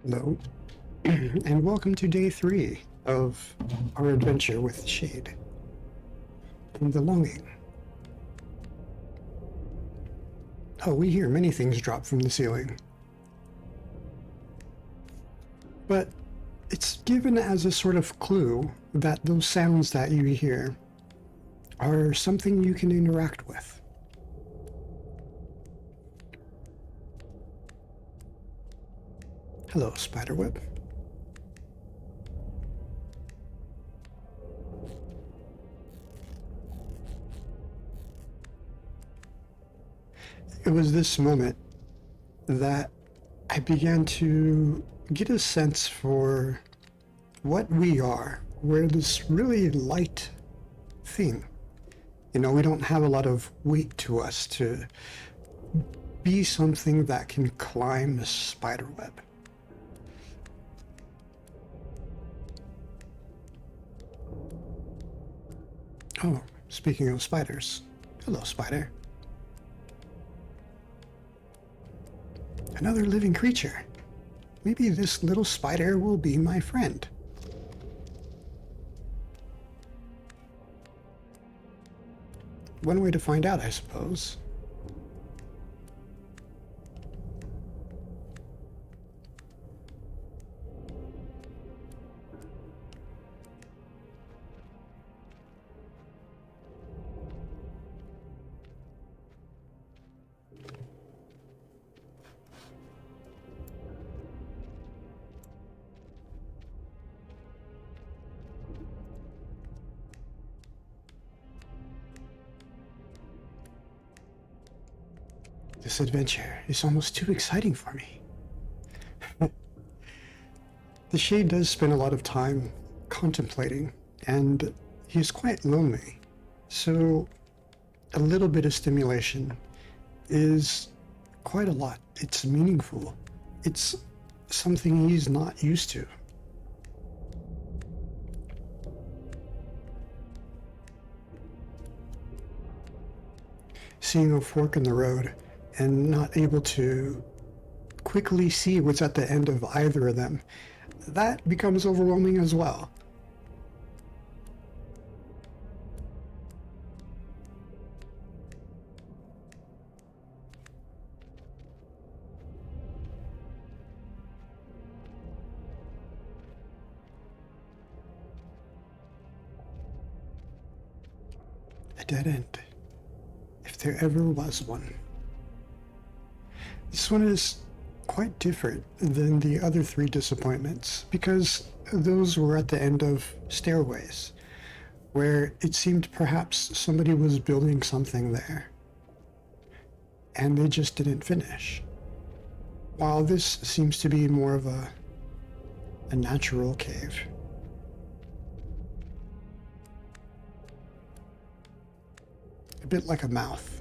Hello, and welcome to day 3 of our adventure with the Shade and the Longing. Oh, we hear many things drop from the ceiling, but it's given as a sort of clue that those sounds that you hear are something you can interact with. Hello, Spiderweb. It was this moment that I began to get a sense for what we are. We're this really light thing. You know, we don't have a lot of weight to us to be something that can climb a spider web. Oh, speaking of spiders. Hello, spider. Another living creature. Maybe this little spider will be my friend. One way to find out, I suppose. This adventure is almost too exciting for me. The Shade does spend a lot of time contemplating, and he's quite lonely. So a little bit of stimulation is quite a lot. It's meaningful. It's something he's not used to. Seeing a fork in the road and not able to quickly see what's at the end of either of them, that becomes overwhelming as well. A dead end, if there ever was one. This one is quite different than the other 3 disappointments, because those were at the end of stairways, where it seemed perhaps somebody was building something there, and they just didn't finish. While this seems to be more of a natural cave. A bit like a mouth.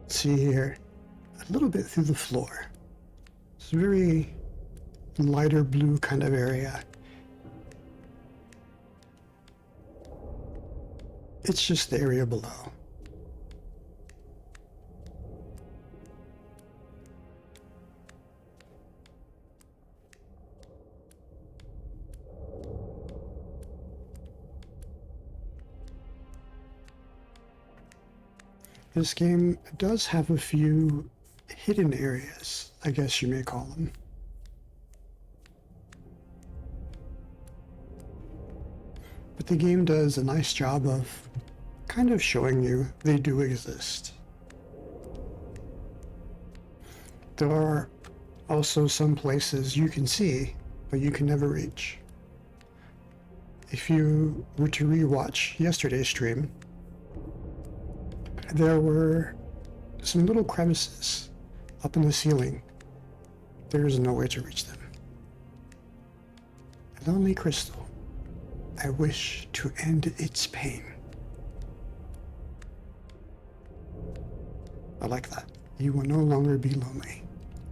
See here, a little bit through the floor. It's a very lighter blue kind of area. It's just the area below. This game does have a few hidden areas, I guess you may call them. But the game does a nice job of kind of showing you they do exist. There are also some places you can see, but you can never reach. If you were to rewatch yesterday's stream, there were some little crevices up in the ceiling. There is no way to reach them. A lonely crystal. I wish to end its pain. I like that. You will no longer be lonely,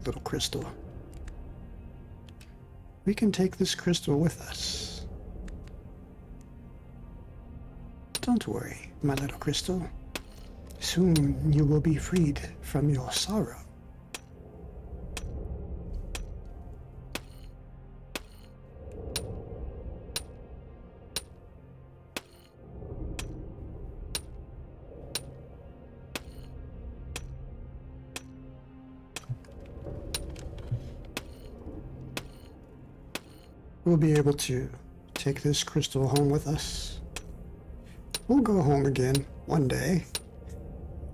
little crystal. We can take this crystal with us. Don't worry, my little crystal. Soon you will be freed from your sorrow. We'll be able to take this crystal home with us. We'll go home again one day,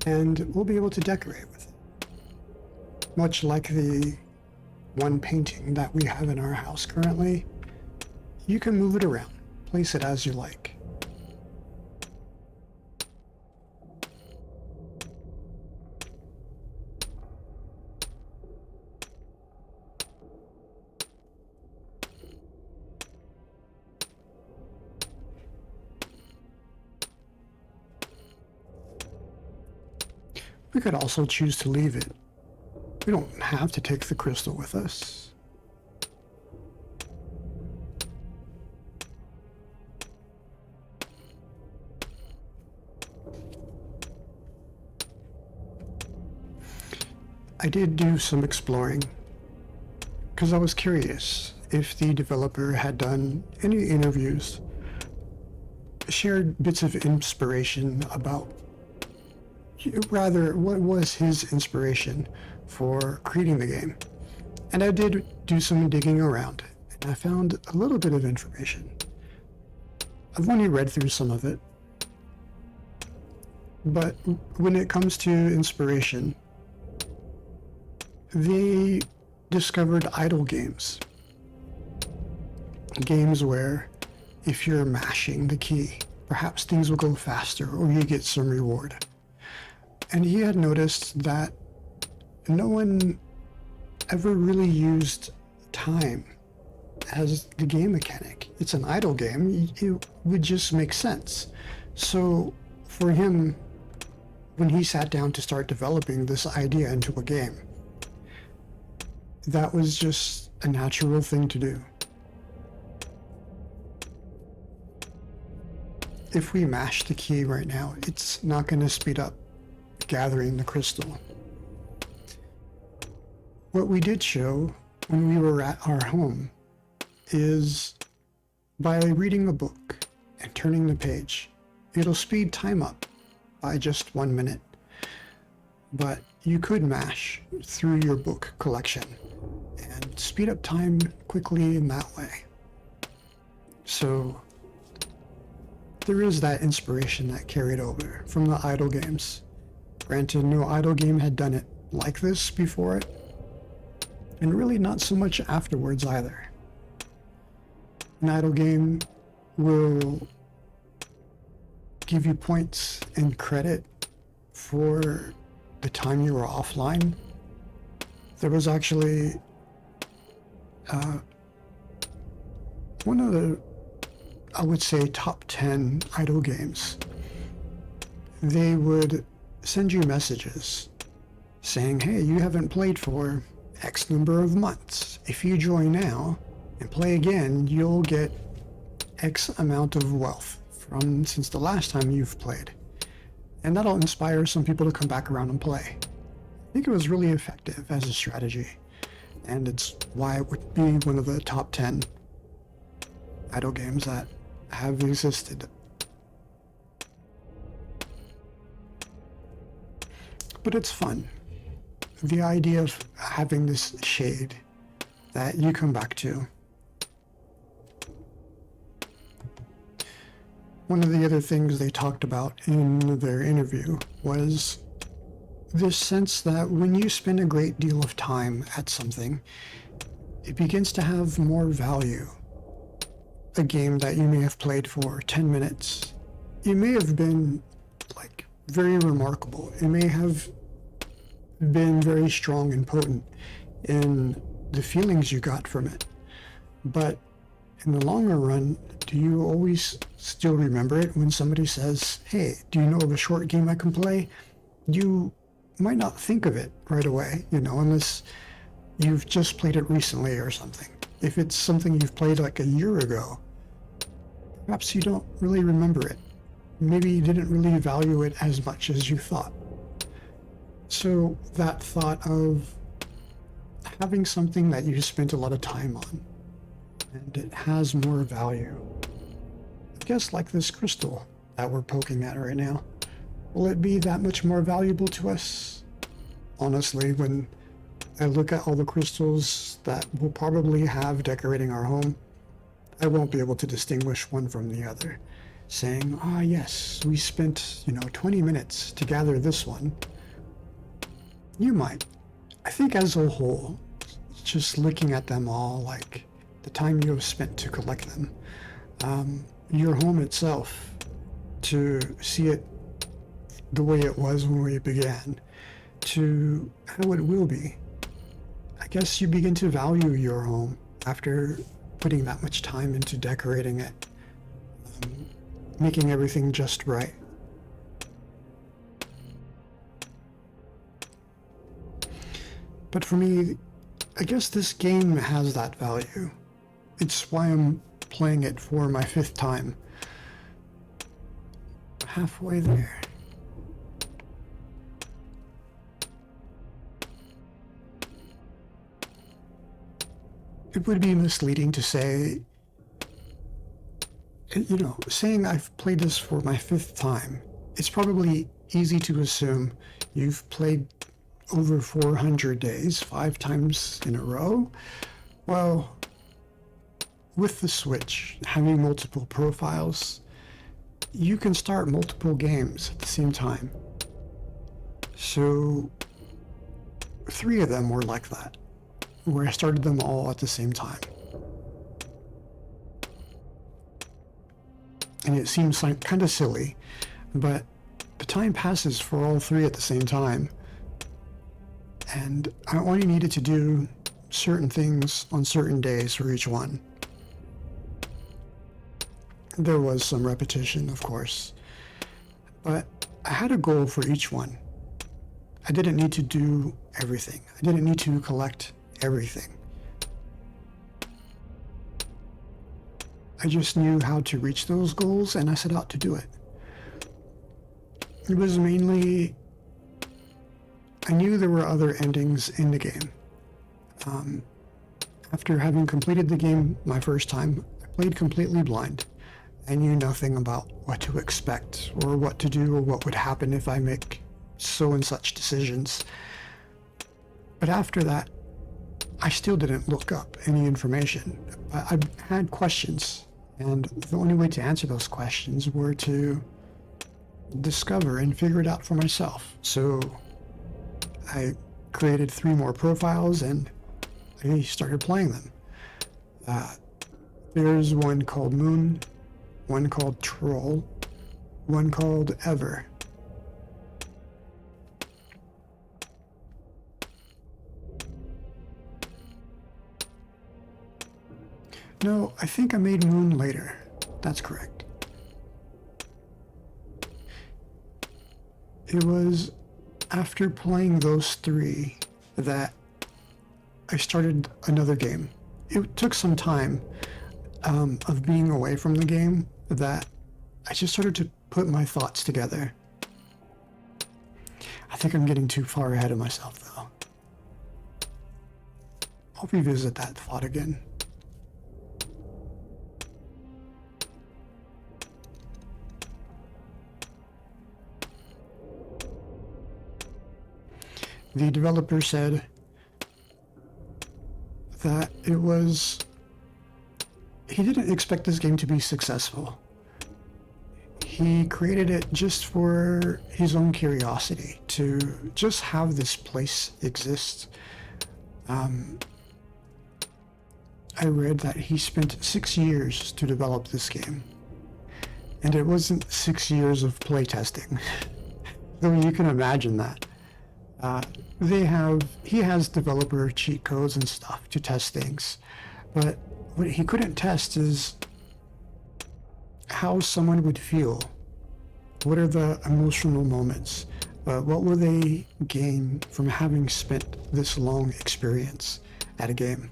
and we'll be able to decorate with it. Much like the one painting that we have in our house currently, you can move it around, place it as you like. We could also choose to leave it. We don't have to take the crystal with us. I did do some exploring because I was curious if the developer had done any interviews, shared bits of inspiration about, rather, what was his inspiration for creating the game. And I did do some digging around, and I found a little bit of information. I've only read through some of it, but when it comes to inspiration, they discovered idle games. Games where if you're mashing the key, perhaps things will go faster or you get some reward. And he had noticed that no one ever really used time as the game mechanic. It's an idle game. It would just make sense. So for him, when he sat down to start developing this idea into a game, that was just a natural thing to do. If we mash the key right now, it's not going to speed up gathering the crystal. What we did show when we were at our home is by reading a book and turning the page, it'll speed time up by just 1 minute. But you could mash through your book collection and speed up time quickly in that way. So there is that inspiration that carried over from the idle games. Granted, no idle game had done it like this before it, and really not so much afterwards either. An idle game will give you points and credit for the time you were offline. There was actually one of the, I would say, top 10 idle games. They would send you messages saying, hey, you haven't played for X number of months. If you join now and play again, you'll get X amount of wealth from since the last time you've played. And that'll inspire some people to come back around and play. I think it was really effective as a strategy, and it's why it would be one of the top 10 idle games that have existed. But it's fun. The idea of having this shade that you come back to. One of the other things they talked about in their interview was this sense that when you spend a great deal of time at something, it begins to have more value. A game that you may have played for 10 minutes, it may have been like very remarkable. It may have been very strong and potent in the feelings you got from it. But in the longer run, do you always still remember it when somebody says, hey, do you know of a short game I can play? You might not think of it right away, unless you've just played it recently or something. If it's something you've played like a year ago, perhaps you don't really remember it. Maybe you didn't really value it as much as you thought. So that thought of having something that you spent a lot of time on and it has more value, I guess like this crystal that we're poking at right now, will it be that much more valuable to us? Honestly, when I look at all the crystals that we'll probably have decorating our home, I won't be able to distinguish one from the other, saying, ah, yes, we spent, 20 minutes to gather this one. You might. I think as a whole, just looking at them all, like the time you have spent to collect them, your home itself, to see it the way it was when we began, to how it will be. I guess you begin to value your home after putting that much time into decorating it, making everything just right. But for me, I guess this game has that value. It's why I'm playing it for my 5th time. Halfway there. It would be misleading to say, saying I've played this for my 5th time. It's probably easy to assume you've played over 400 days, 5 times in a row. Well, with the Switch, having multiple profiles, you can start multiple games at the same time. So 3 of them were like that, where I started them all at the same time. And it seems like kind of silly, but the time passes for all 3 at the same time. And I only needed to do certain things on certain days for each one. There was some repetition, of course, but I had a goal for each one. I didn't need to do everything. I didn't need to collect everything. I just knew how to reach those goals, and I set out to do it. It was mainly, I knew there were other endings in the game. After having completed the game my first time, I played completely blind. I knew nothing about what to expect, or what to do, or what would happen if I make so and such decisions. But after that, I still didn't look up any information. I had questions, and the only way to answer those questions were to discover and figure it out for myself. So I created 3 more profiles and I started playing them. There's one called Moon, one called Troll, one called Ever. No, I think I made Moon later. That's correct. It was after playing those 3 that I started another game. It took some time of being away from the game that I just started to put my thoughts together. I think I'm getting too far ahead of myself, though. I'll revisit that thought again. The developer said that he didn't expect this game to be successful. He created it just for his own curiosity, to just have this place exist. I read that he spent 6 years to develop this game. And it wasn't 6 years of playtesting. Though you can imagine that. He has developer cheat codes and stuff to test things, but what he couldn't test is how someone would feel. What are the emotional moments? But what will they gain from having spent this long experience at a game?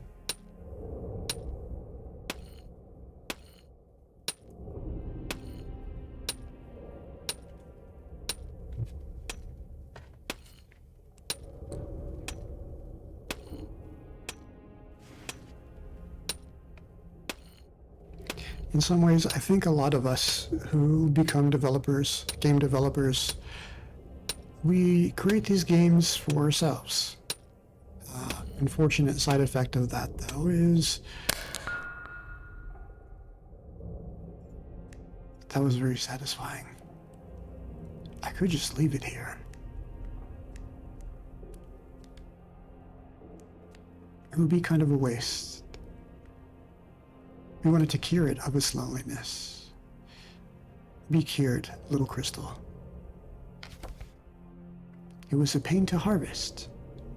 In some ways, I think a lot of us who become developers, game developers, we create these games for ourselves. Unfortunate side effect of that, though, is that was very satisfying. I could just leave it here. It would be kind of a waste. We wanted to cure it of its loneliness. Be cured, little crystal. It was a pain to harvest,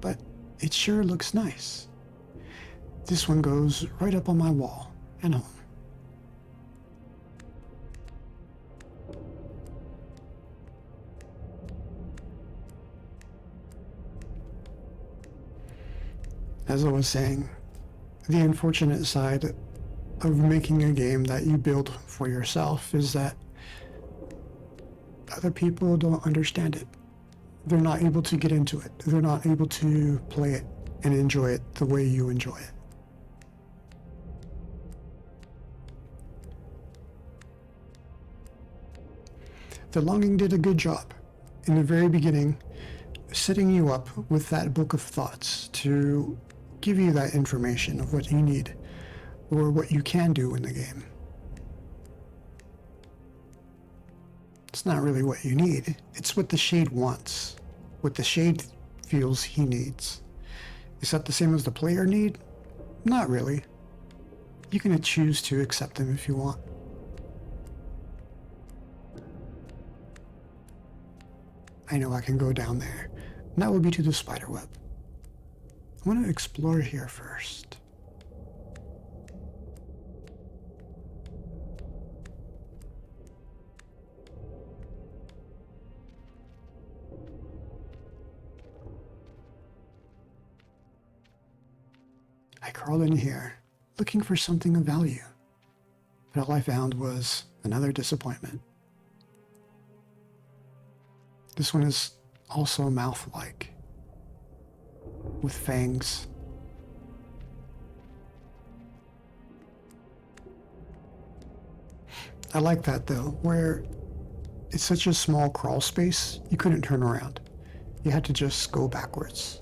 but it sure looks nice. This one goes right up on my wall and home. As I was saying, the unfortunate side of making a game that you build for yourself is that other people don't understand it. They're not able to get into it. They're not able to play it and enjoy it the way you enjoy it. The Longing did a good job in the very beginning, setting you up with that book of thoughts to give you that information of what you need or what you can do in the game. It's not really what you need. It's what the Shade wants, what the Shade feels he needs. Is that the same as the player need? Not really. You can choose to accept them if you want. I know I can go down there. And that would be to the spider web. I want to explore here first. I crawled in here, looking for something of value, but all I found was another disappointment. This one is also mouth-like, with fangs. I like that though, where it's such a small crawl space, you couldn't turn around. You had to just go backwards.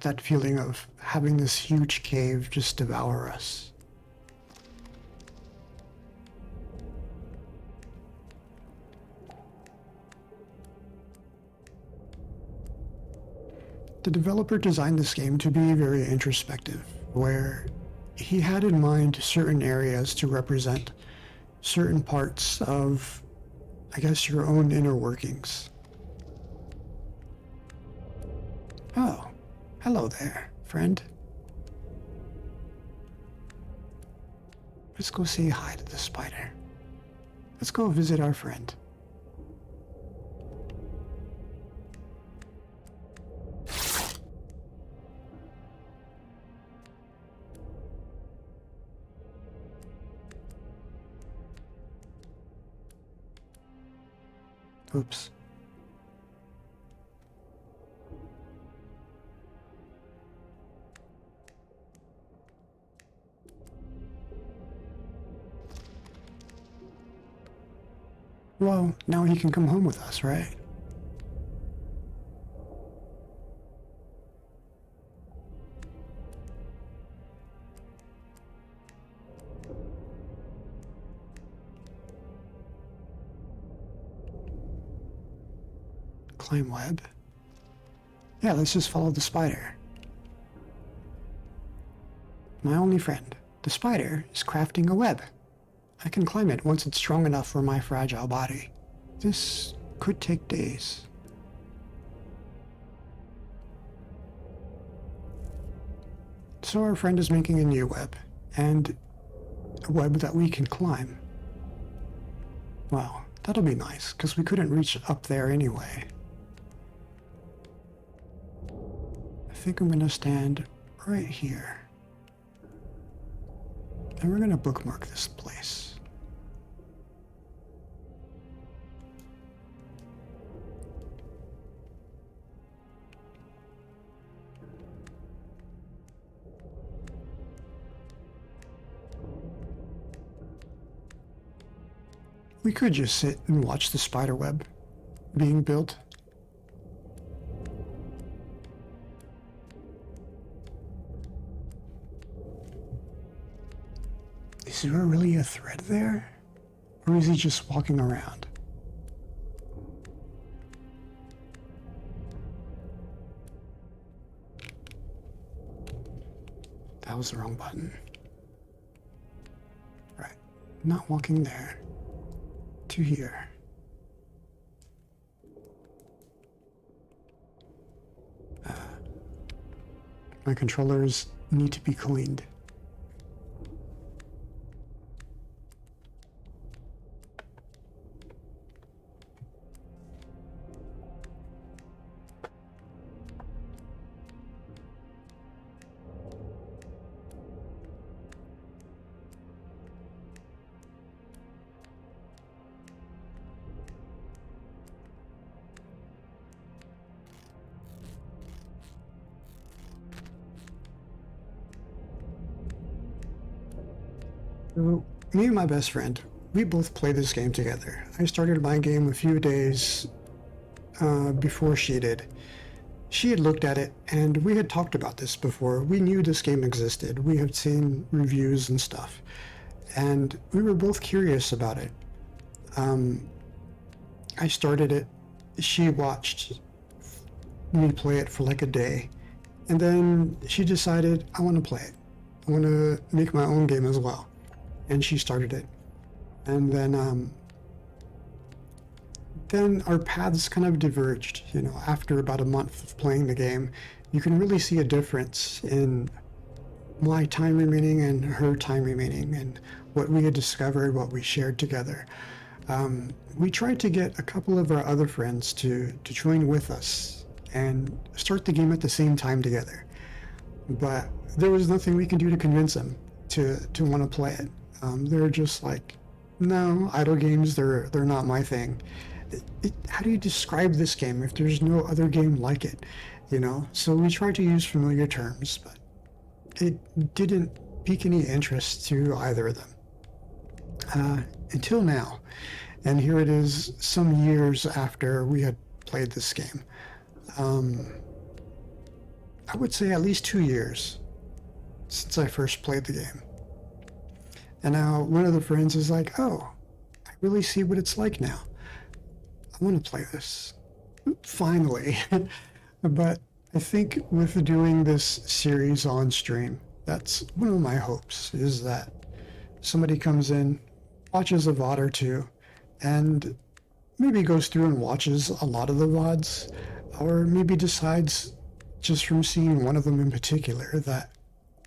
That feeling of having this huge cave just devour us. The developer designed this game to be very introspective, where he had in mind certain areas to represent certain parts of, I guess, your own inner workings. Oh. Hello there, friend. Let's go say hi to the spider. Let's go visit our friend. Oops. Well, now he can come home with us, right? Climb web. Yeah, let's just follow the spider. My only friend, the spider, is crafting a web. I can climb it once it's strong enough for my fragile body. This could take days. So our friend is making a new web, and a web that we can climb. Well, that'll be nice, because we couldn't reach up there anyway. I think I'm gonna stand right here. And we're gonna bookmark this place. We could just sit and watch the spider web being built. Is there really a thread there? Or is he just walking around? That was the wrong button. Right. Not walking there. To here. My controllers need to be cleaned. So, me and my best friend, we both play this game together. I started my game a few days before she did. She had looked at it, and we had talked about this before. We knew this game existed. We had seen reviews and stuff, and we were both curious about it. I started it. She watched me play it for like a day, and then she decided, I want to play it. I want to make my own game as well. And she started it. And then our paths kind of diverged. You know, after about a month of playing the game, you can really see a difference in my time remaining and her time remaining, and what we had discovered, what we shared together. We tried to get a couple of our other friends to join with us and start the game at the same time together. But there was nothing we could do to convince them to want to play it. They're just like, no, idle games, they're not my thing. How do you describe this game if there's no other game like it? You know, so we tried to use familiar terms, but it didn't pique any interest to either of them. Until now. And here it is some years after we had played this game. I would say at least 2 years since I first played the game. And now one of the friends is like, oh, I really see what it's like now. I want to play this. Finally. But I think with doing this series on stream, that's one of my hopes, is that somebody comes in, watches a VOD or two, and maybe goes through and watches a lot of the VODs, or maybe decides just from seeing one of them in particular that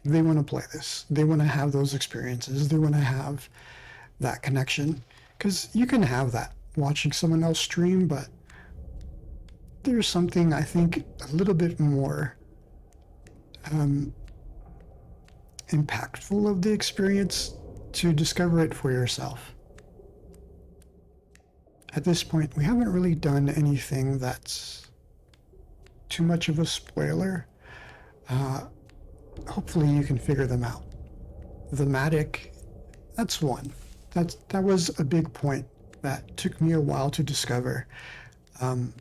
they want to play this. They want to have those experiences. They want to have that connection. Because you can have that watching someone else stream, but there's something, I think, a little bit more impactful of the experience to discover it for yourself. At this point, we haven't really done anything that's too much of a spoiler. Hopefully you can figure them out. Thematic, that's one. That was a big point that took me a while to discover. I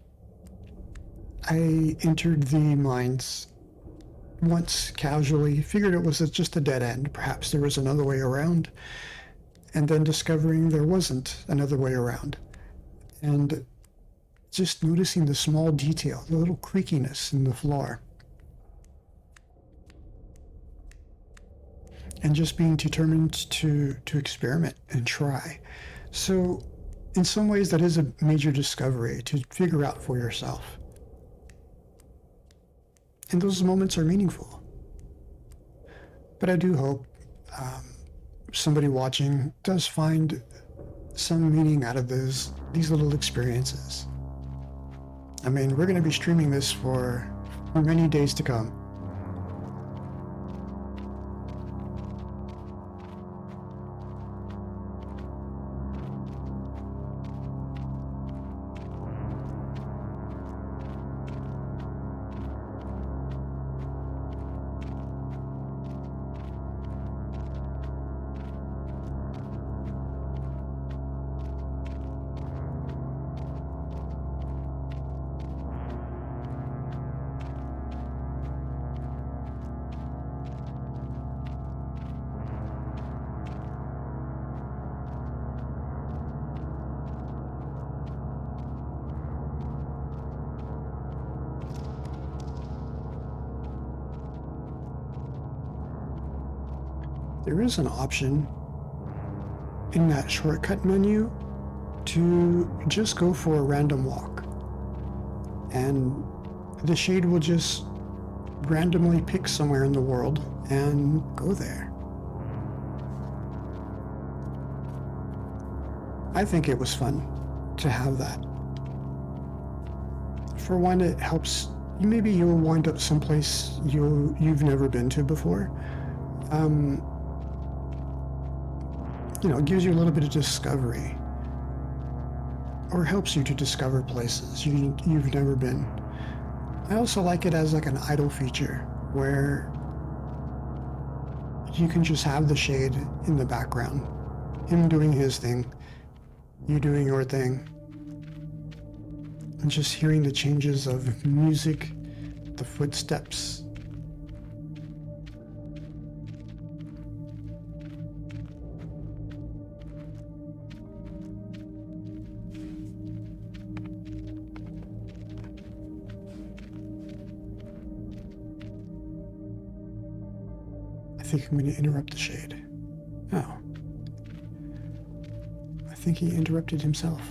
entered the mines once casually, figured it was just a dead end. Perhaps there was another way around, and then discovering there wasn't another way around. And just noticing the small detail, the little creakiness in the floor. And just being determined to experiment and try. So in some ways that is a major discovery to figure out for yourself. And those moments are meaningful. But I do hope somebody watching does find some meaning out of these little experiences. I mean, we're going to be streaming this for many days to come. There is an option in that shortcut menu to just go for a random walk, and the shade will just randomly pick somewhere in the world and go there. I think it was fun to have that. For one, it helps. Maybe you'll wind up someplace you've never been to before. It gives you a little bit of discovery, or helps you to discover places you've never been. I also like it as like an idle feature where you can just have the shade in the background, him doing his thing, you doing your thing, and just hearing the changes of music, the footsteps. I think I'm going to interrupt the shade. Oh. I think he interrupted himself.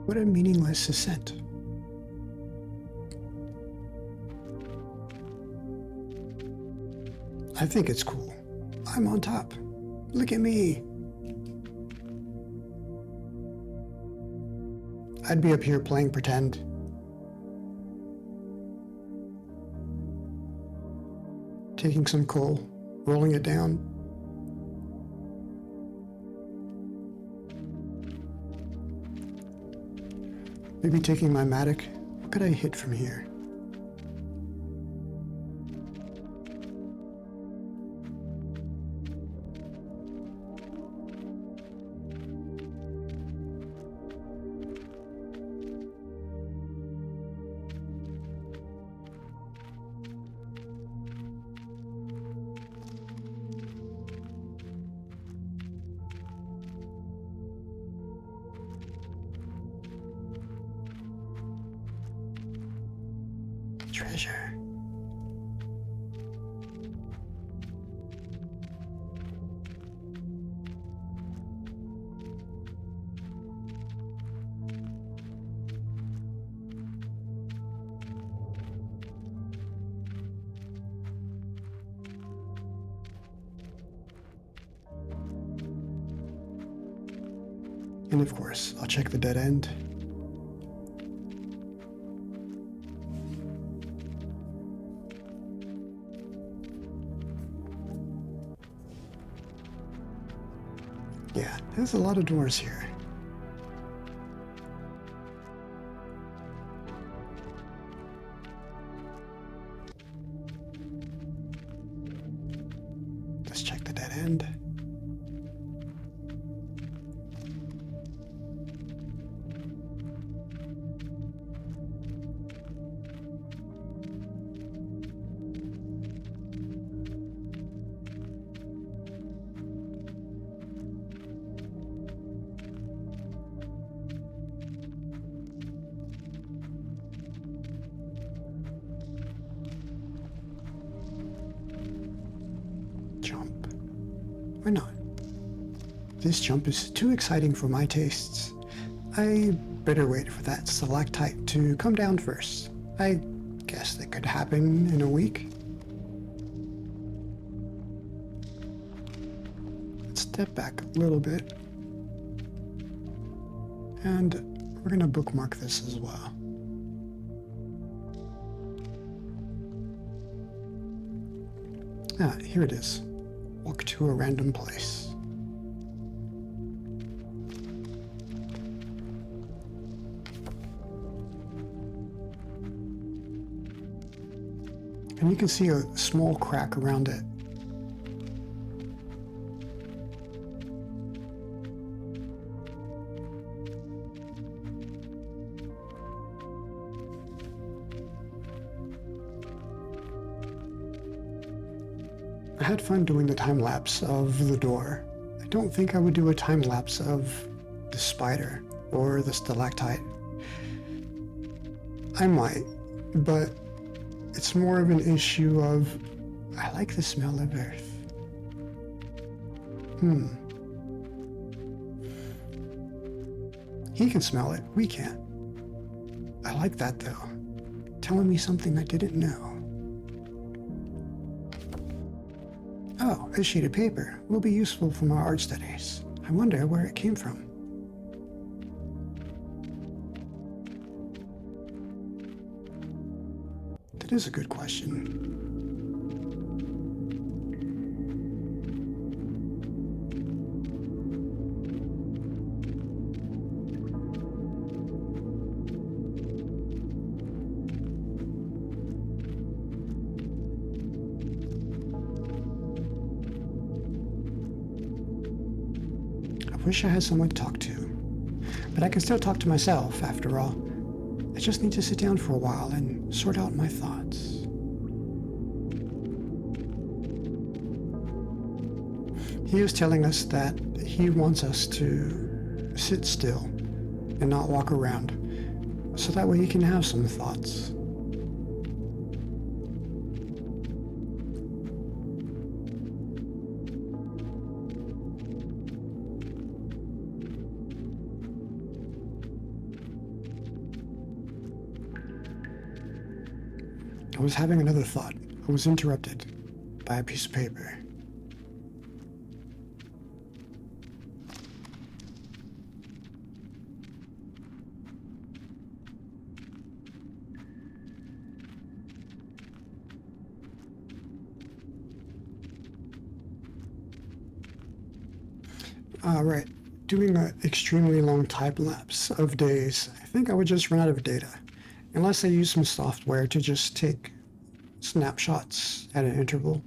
What a meaningless ascent. I think it's cool. I'm on top. Look at me. I'd be up here playing pretend. Taking some coal, rolling it down. Maybe taking my mattock. What could I hit from here? Treasure. And of course, I'll check the dead end. Yeah, there's a lot of doors here. Let's check the dead end. Jump. Or not. This jump is too exciting for my tastes. I better wait for that stalactite to come down first. I guess that could happen in a week. Let's step back a little bit. And we're going to bookmark this as well. Ah, here it is. Walk to a random place. And you can see a small crack around it. I had fun doing the time lapse of the door. I don't think I would do a time lapse of the spider or the stalactite. I might, but it's more of an issue of I like the smell of earth. He can smell it, we can't. I like that though. Telling me something I didn't know. Oh, a sheet of paper will be useful for my art studies. I wonder where it came from. That is a good question. I wish I had someone to talk to, but I can still talk to myself after all. I just need to sit down for a while and sort out my thoughts. He is telling us that he wants us to sit still and not walk around, so that way he can have some thoughts. I was having another thought. I was interrupted by a piece of paper. Right. Doing an extremely long time lapse of days, I think I would just run out of data. Unless I use some software to just take snapshots at an interval.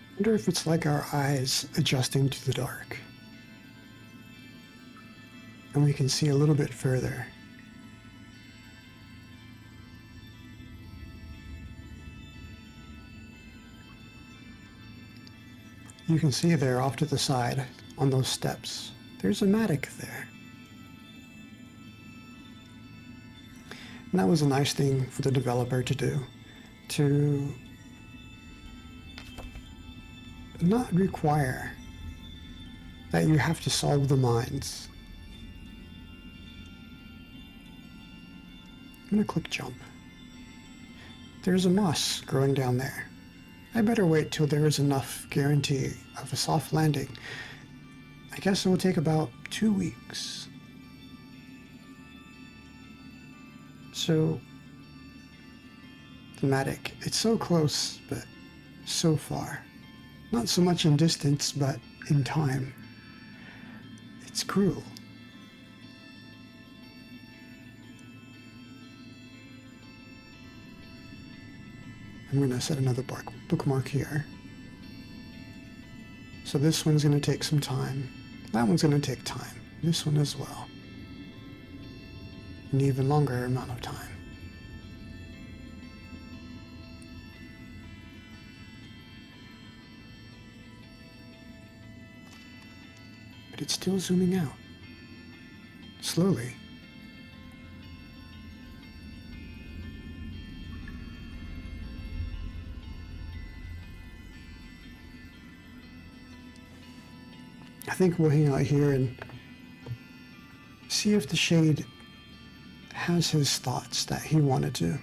I wonder if it's like our eyes adjusting to the dark. And we can see a little bit further. You can see there off to the side on those steps, there's a mattock there. And that was a nice thing for the developer to do, to not require that you have to solve the mines. I'm gonna click jump. There's a moss growing down there. I better wait till there is enough guarantee of a soft landing. I guess it will take about 2 weeks. So, the mattock, it's so close, but so far. Not so much in distance, but in time. It's cruel. I'm going to set another bookmark here. So this one's going to take some time. That one's going to take time. This one as well. An even longer amount of time. But it's still zooming out. Slowly. I think we'll hang out here and see if the shade has his thoughts that he wanted to.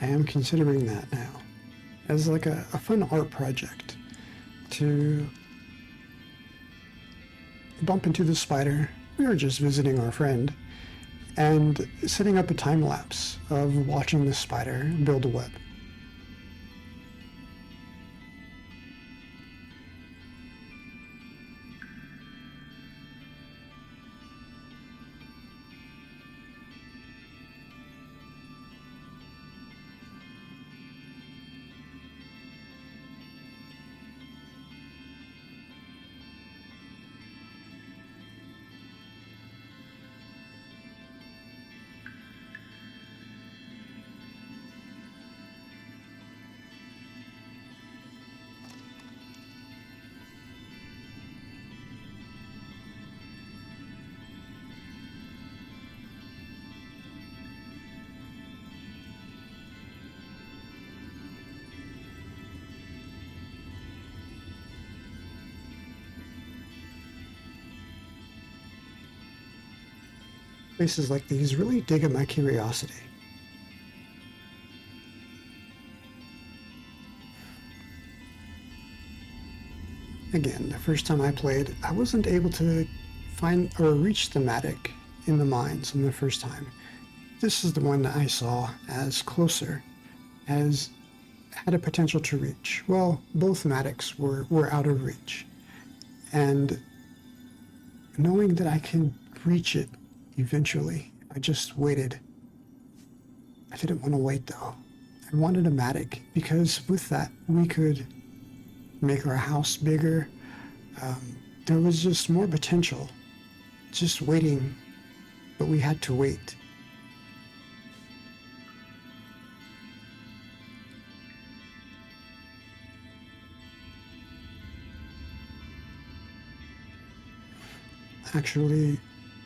I am considering that now as like a fun art project to bump into the spider. We were just visiting our friend and setting up a time lapse of watching the spider build a web. Places like these really dig at my curiosity. Again, the first time I played, I wasn't able to find or reach the mattock in the mines on the first time. This is the one that I saw as closer, as had a potential to reach. Well, both mattocks were out of reach. And knowing that I can reach it eventually, I just waited. I didn't want to wait though. I wanted a mattock because with that we could make our house bigger. There was just more potential. Just waiting, but we had to wait. Actually,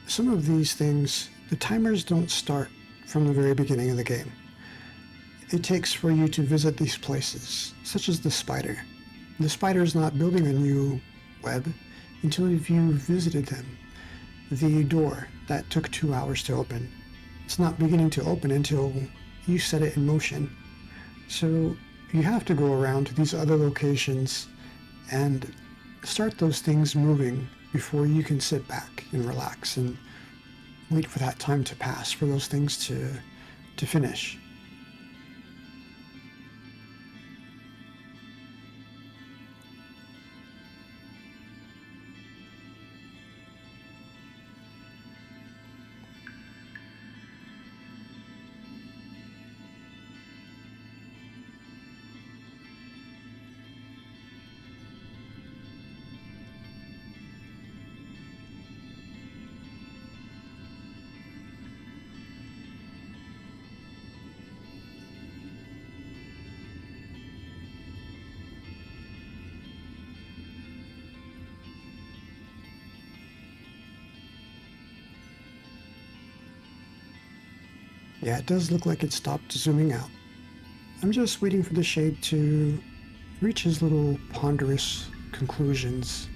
some of these things, the timers don't start from the very beginning of the game. It takes for you to visit these places, such as the spider. The spider is not building a new web until you visited them. The door that took 2 hours to open, it's not beginning to open until you set it in motion. So you have to go around to these other locations and start those things moving before you can sit back and relax and wait for that time to pass, for those things to finish. Yeah, it does look like it stopped zooming out. I'm just waiting for the shade to reach his little ponderous conclusions.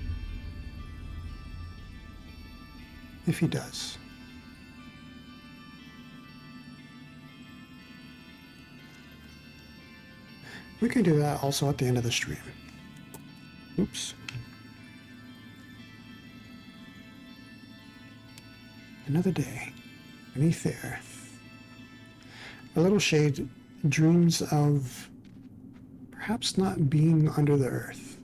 If he does. We can do that also at the end of the stream. Oops. Another day beneath the earth. A little shade dreams of perhaps not being under the earth.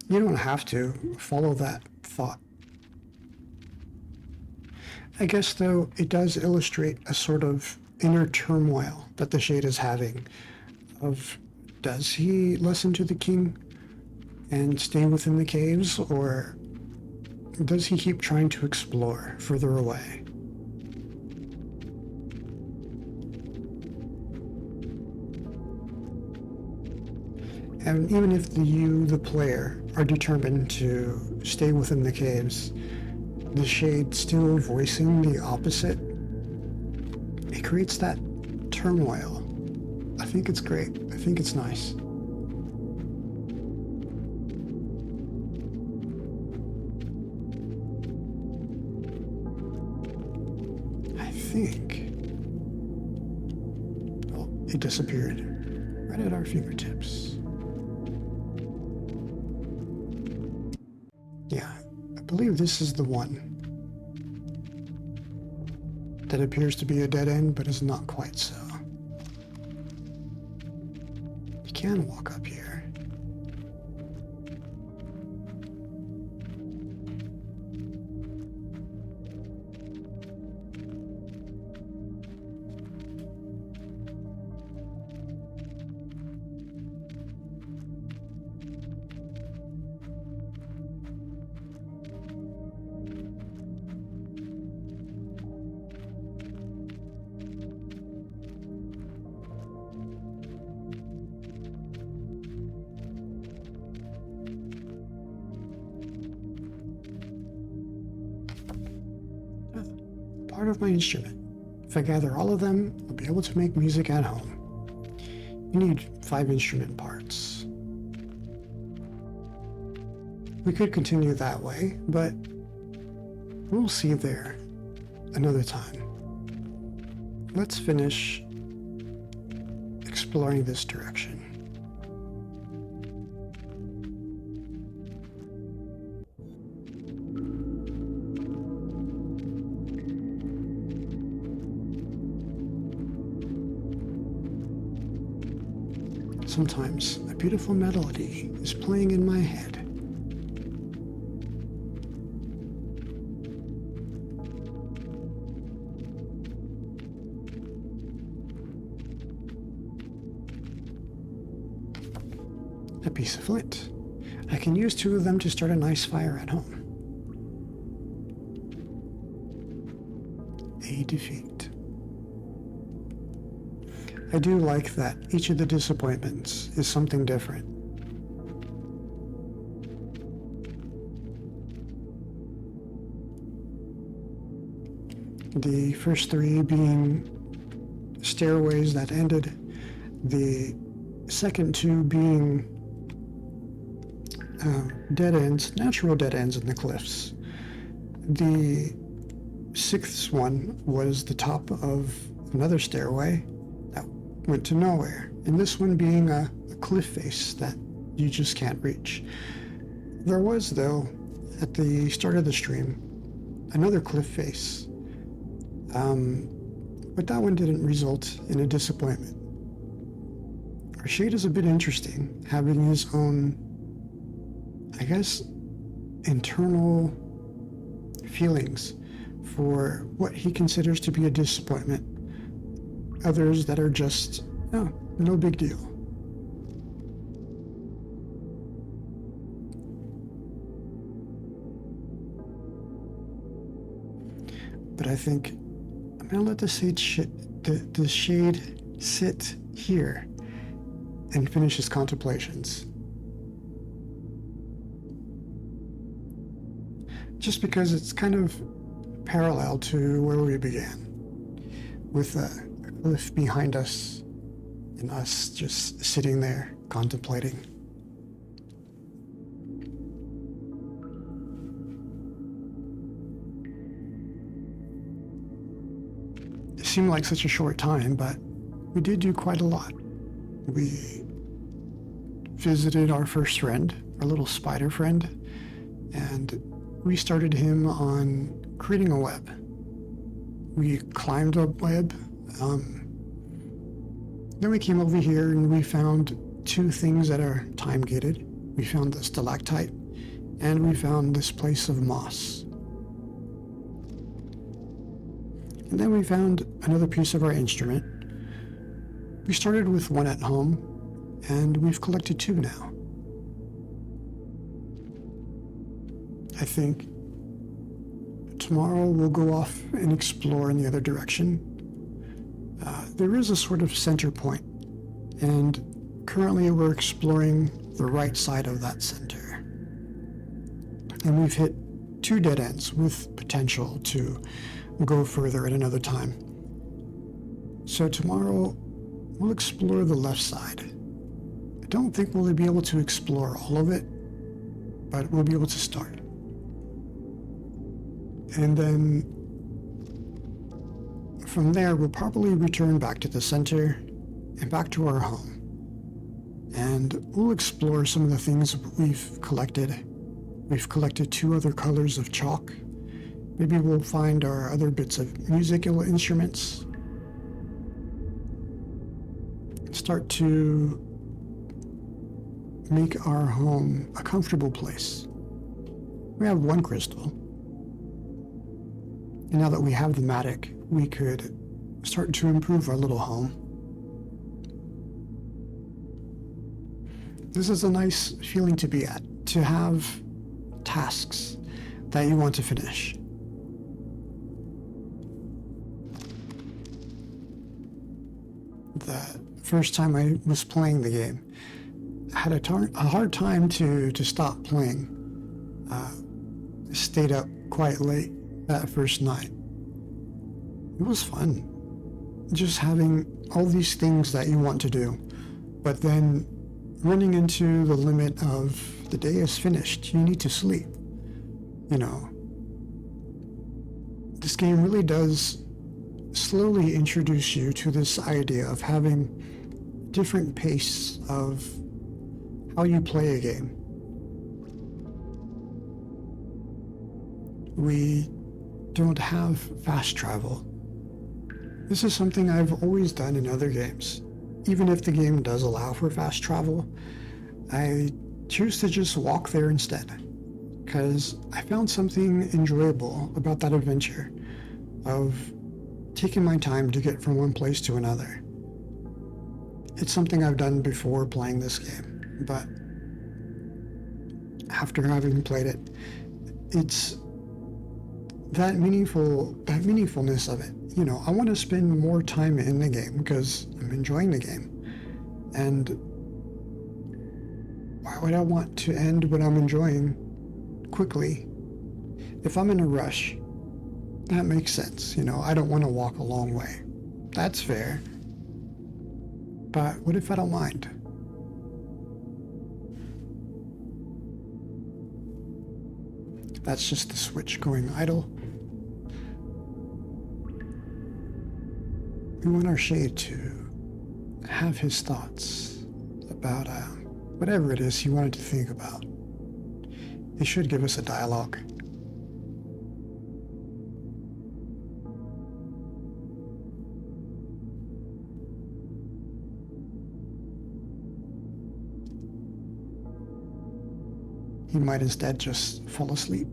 You don't have to follow that thought. I guess, though, it does illustrate a sort of inner turmoil that the shade is having of, does he listen to the king and stay within the caves, or does he keep trying to explore further away? And even if you, the player, are determined to stay within the caves, the shade still voicing the opposite, it creates that turmoil. I think it's great. I think it's nice. I think... Oh, it disappeared right at our fingertips. Yeah, I believe this is the one that appears to be a dead end, but is not quite so. You can walk up here. Part of my instrument. If I gather all of them, I'll be able to make music at home. You need 5 instrument parts. We could continue that way, but we'll see there another time. Let's finish exploring this direction. Sometimes a beautiful melody is playing in my head. A piece of flint. I can use 2 of them to start a nice fire at home. A defeat. I do like that each of the disappointments is something different. The first 3 being stairways that ended, the second 2 being dead ends, natural dead ends in the cliffs. The 6th one was the top of another stairway that went to nowhere, and this one being a cliff face that you just can't reach. There was, though, at the start of the stream, another cliff face, but that one didn't result in a disappointment. Our shade is a bit interesting, having his own, I guess, internal feelings for what he considers to be a disappointment. Others that are just, no big deal. But I think I'm gonna let the shade sit here and finish his contemplations. Just because it's kind of parallel to where we began, with a cliff behind us and us just sitting there contemplating. It seemed like such a short time, but we did do quite a lot. We visited our first friend, our little spider friend, and we started him on creating a web. We climbed a web. Then we came over here and we found two things that are time gated. We found the stalactite and we found this place of moss. And then we found another piece of our instrument. We started with one at home and we've collected two now. I think tomorrow we'll go off and explore in the other direction. There is a sort of center point, and currently we're exploring the right side of that center. And we've hit two dead ends with potential to go further at another time. So tomorrow we'll explore the left side. I don't think we'll be able to explore all of it, but we'll be able to start. And then from there, we'll probably return back to the center and back to our home. And we'll explore some of the things we've collected. We've collected two other colors of chalk. Maybe we'll find our other bits of musical instruments. Start to make our home a comfortable place. We have one crystal. And now that we have the matic, we could start to improve our little home. This is a nice feeling to be at, to have tasks that you want to finish. The first time I was playing the game, I had a hard time to stop playing. Stayed up quite late that first night. It was fun, just having all these things that you want to do, but then running into the limit of the day is finished, you need to sleep. You know, this game really does slowly introduce you to this idea of having different pace of how you play a game. We don't have fast travel. This is something I've always done in other games. Even if the game does allow for fast travel, I choose to just walk there instead, because I found something enjoyable about that adventure of taking my time to get from one place to another. It's something I've done before playing this game, but after having played it, it's that meaningfulness of it. You know, I want to spend more time in the game because I'm enjoying the game. And why would I want to end what I'm enjoying quickly? If I'm in a rush, that makes sense. You know, I don't want to walk a long way. That's fair. But what if I don't mind? That's just the switch going idle. We want our shade to have his thoughts about whatever it is he wanted to think about. He should give us a dialogue. He might instead just fall asleep.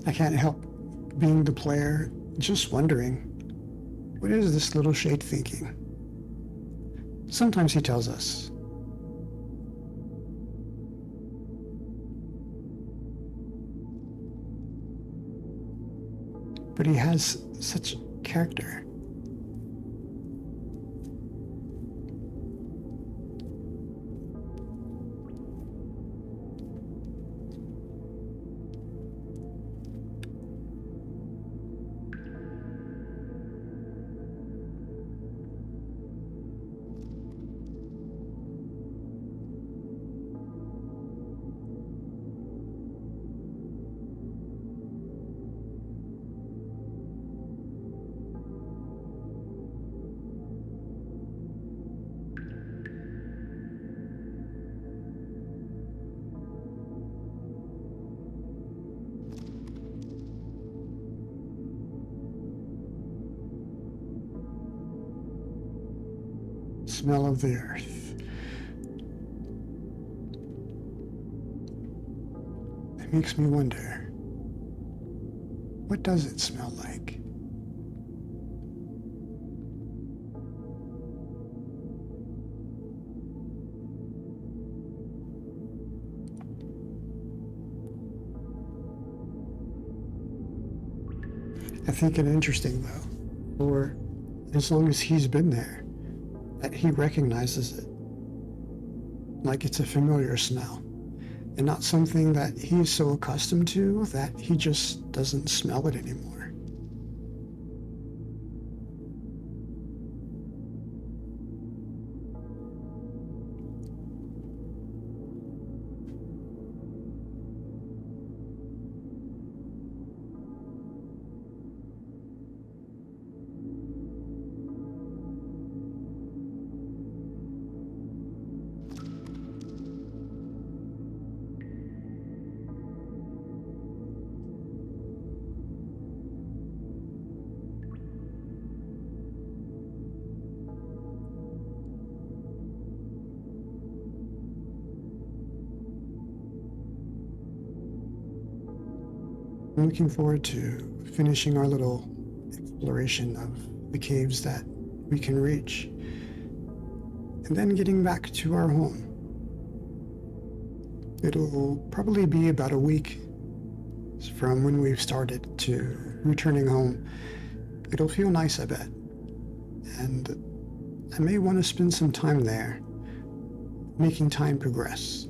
I can't help being the player, just wondering, what is this little shade thinking? Sometimes he tells us. But he has such character. Smell of the earth. It makes me wonder, what does it smell like? I think it interesting though, for as long as he's been there, that he recognizes it like it's a familiar smell and not something that he's so accustomed to that he just doesn't smell it anymore. I'm looking forward to finishing our little exploration of the caves that we can reach, and then getting back to our home. It'll probably be about a week from when we've started to returning home. It'll feel nice, I bet, and I may want to spend some time there, making time progress,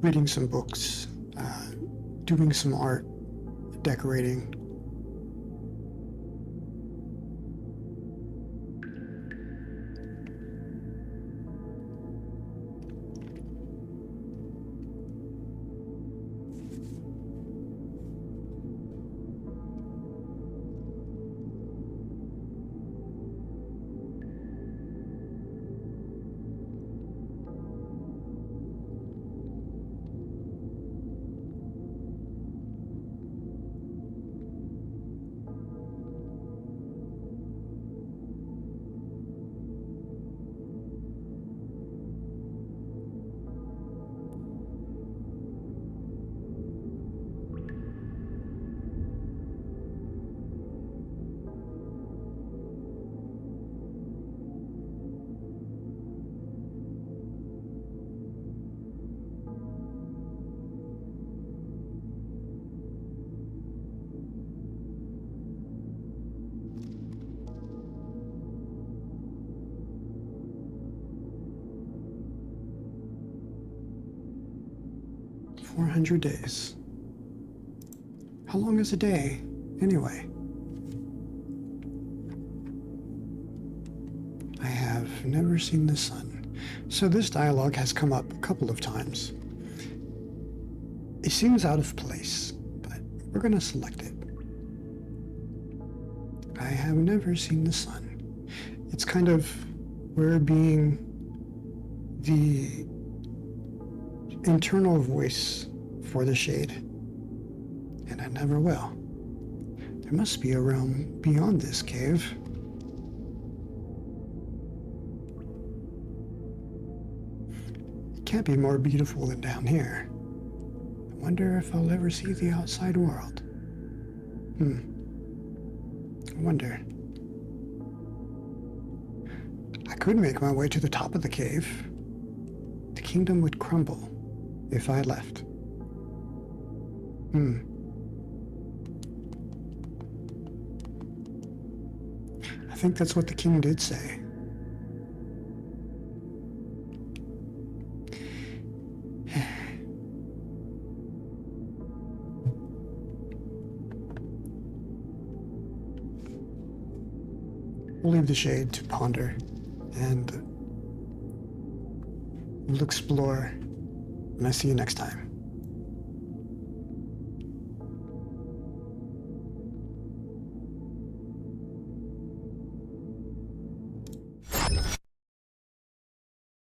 reading some books, doing some art, decorating. $400. How long is a day, anyway? I have never seen the sun. So this dialogue has come up a couple of times. It seems out of place, but we're going to select it. I have never seen the sun. It's kind of we're being the internal voice for the shade, and I never will. There must be a realm beyond this cave. It can't be more beautiful than down here. I wonder if I'll ever see the outside world. I wonder. I could make my way to the top of the cave. The kingdom would crumble if I left. I think that's what the king did say. We'll leave the shade to ponder, and we'll explore, and I see you next time.